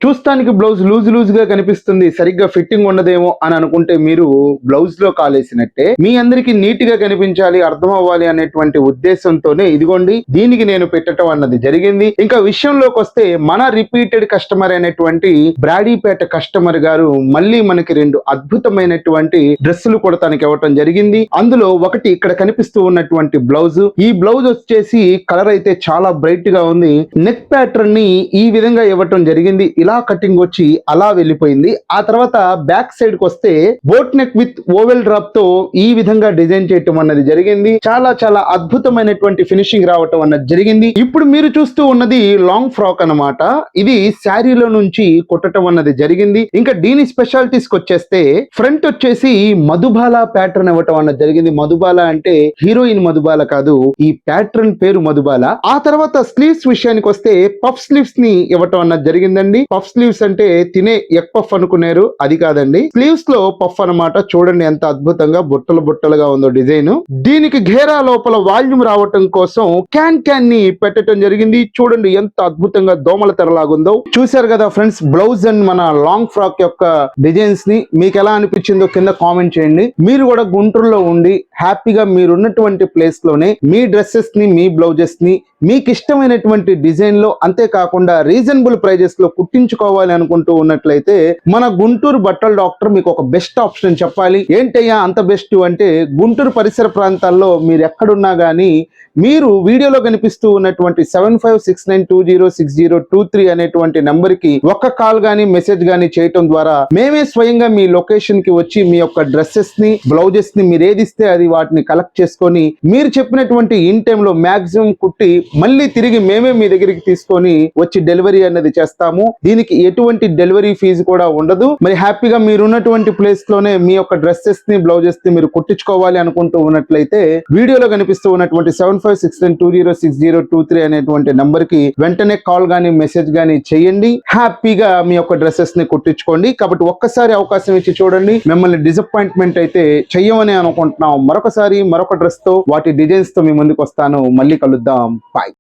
చూస్తానికి blouse loose గా కనిపిస్తుంది, సరిగ్గా ఫిట్టింగ్ ఉండదేమో అని అనుకుంటే మీరు బ్లౌజ్ లో కాలేసినట్టే. మీ అందరికి నీట్ గా కనిపించాలి, అర్థం అవ్వాలి అనేటువంటి ఉద్దేశంతోనే ఇదిగోండి దీనికి నేను పెట్టడం అన్నది జరిగింది. ఇంకా విషయంలోకి వస్తే మన రిపీటెడ్ కస్టమర్ అయినటువంటి బ్రాడీపేట కస్టమర్ గారు మళ్ళీ మనకి 2 అద్భుతమైనటువంటి డ్రెస్సులు కూడా తనకి ఇవ్వటం జరిగింది. అందులో ఒకటి ఇక్కడ కనిపిస్తూ ఉన్నటువంటి బ్లౌజ్. ఈ బ్లౌజ్ వచ్చేసి కలర్ అయితే చాలా బ్రైట్ గా ఉంది. నెక్ ప్యాటర్న్ ని ఈ విధంగా ఇవ్వటం జరిగింది. ఇలా కటింగ్ వచ్చి అలా వెళ్ళిపోయింది. ఆ తర్వాత బ్యాక్ సైడ్ కి వస్తే boat neck with oval drop తో ఈ విధంగా డిజైన్ చేయటం అన్నది జరిగింది. చాలా చాలా అద్భుతమైనటువంటి ఫినిషింగ్ రావటం అన్నది జరిగింది. ఇప్పుడు మీరు చూస్తూ ఉన్నది లాంగ్ ఫ్రాక్ అన్నమాట. ఇది శారీలో నుంచి కుట్టడం అన్నది జరిగింది. ఇంకా దీని స్పెషాలిటీస్ వచ్చేస్తే ఫ్రంట్ వచ్చేసి మధుబాల ప్యాటర్న్ ఇవ్వటం అన్నది జరిగింది. మధుబాల అంటే హీరోయిన్ మధుబాల కాదు, ఈ ప్యాటర్న్ పేరు మధుబాల. ఆ తర్వాత స్లీవ్స్ విషయానికి వస్తే పఫ్ స్లీవ్స్ ని ఇవ్వటం అన్నది జరిగిందండి. పఫ్ స్లీవ్స్ అంటే తినే ఎగ్ పఫ్ అనుకున్నారు, అది కాదండి. స్లీవ్స్ లో పఫ్ అన్నమాట. చూడండి ఎంత అద్భుతంగా బుట్టలు బుట్టలుగా ఉందో డిజైన్. దీనికి ఘేరా లోపల వాల్యూమ్ రావటం కోసం క్యాన్ ని పెట్టడం జరిగింది. చూడండి ఎంత అద్భుతంగా దోమల తెరలాగుందో. చూశారు కదా ఫ్రెండ్స్, బ్లౌజ్ అండ్ మన లాంగ్ ఫ్రాక్ యొక్క డిజైన్స్ ని మీకు ఎలా అనిపించిందో కింద కామెంట్ చేయండి. మీరు కూడా గుంటూరులో ఉండి హ్యాపీగా మీరున్నటువంటి ప్లేస్ లోనే మీ డ్రెస్సెస్ ని, మీ బ్లౌజెస్ ని మీకు ఇష్టమైనటువంటి డిజైన్ లో, అంతేకాకుండా రీజనబుల్ ప్రైజెస్ లో కుట్టించుకోవాలి అనుకుంటూ ఉన్నట్లయితే మన గుంటూరు బట్టల డాక్టర్ మీకు ఒక బెస్ట్ ఆప్షన్ చెప్పాలి. ఏంటయ్యా అంత బెస్ట్ అంటే, గుంటూరు పరిసర ప్రాంతాల్లో మీరు ఎక్కడున్నా గానీ మీరు వీడియోలో కనిపిస్తూ ఉన్నటువంటి 7569206023 అనేటువంటి నెంబర్ కి ఒక్క కాల్ గానీ మెసేజ్ గానీ చేయటం ద్వారా మేమే స్వయంగా మీ లొకేషన్ కి వచ్చి మీ యొక్క డ్రెస్సెస్ ని, బ్లౌజెస్ ని మీరు ఏదిస్తే అది వాటిని కలెక్ట్ చేసుకొని మీరు చెప్పినటువంటి ఇన్ టైమ్ లో మాక్సిమం కుట్టి మళ్ళీ తిరిగి మేమే మీ దగ్గరికి తీసుకొని వచ్చి డెలివరీ అనేది చేస్తాము. దీనికి ఎటువంటి డెలివరీ ఫీజు కూడా ఉండదు. మరి హ్యాపీగా మీరున్నటువంటి ప్లేస్ లోనే మీ యొక్క డ్రెస్సెస్ ని, బ్లౌజెస్ ని మీరు కుట్టించుకోవాలి అనుకుంటూ ఉన్నట్లయితే వీడియోలో కనిపిస్తూ ఉన్నటువంటి 7569206023 అనేటువంటి నంబర్ కి వెంటనే కాల్ గానీ మెసేజ్ గానీ చేయండి. హ్యాపీగా మీ యొక్క డ్రెస్సెస్ ని కుట్టించుకోండి. కాబట్టి ఒక్కసారి అవకాశం ఇచ్చి చూడండి. మిమ్మల్ని డిసప్పాయింట్మెంట్ అయితే చెయ్యమని అనుకుంటున్నాం. మరొకసారి మరొక డ్రెస్ తో, వాటి డిజైన్స్ తో మీ ముందుకు వస్తాను. మళ్ళీ కలుద్దాం. బాయ్.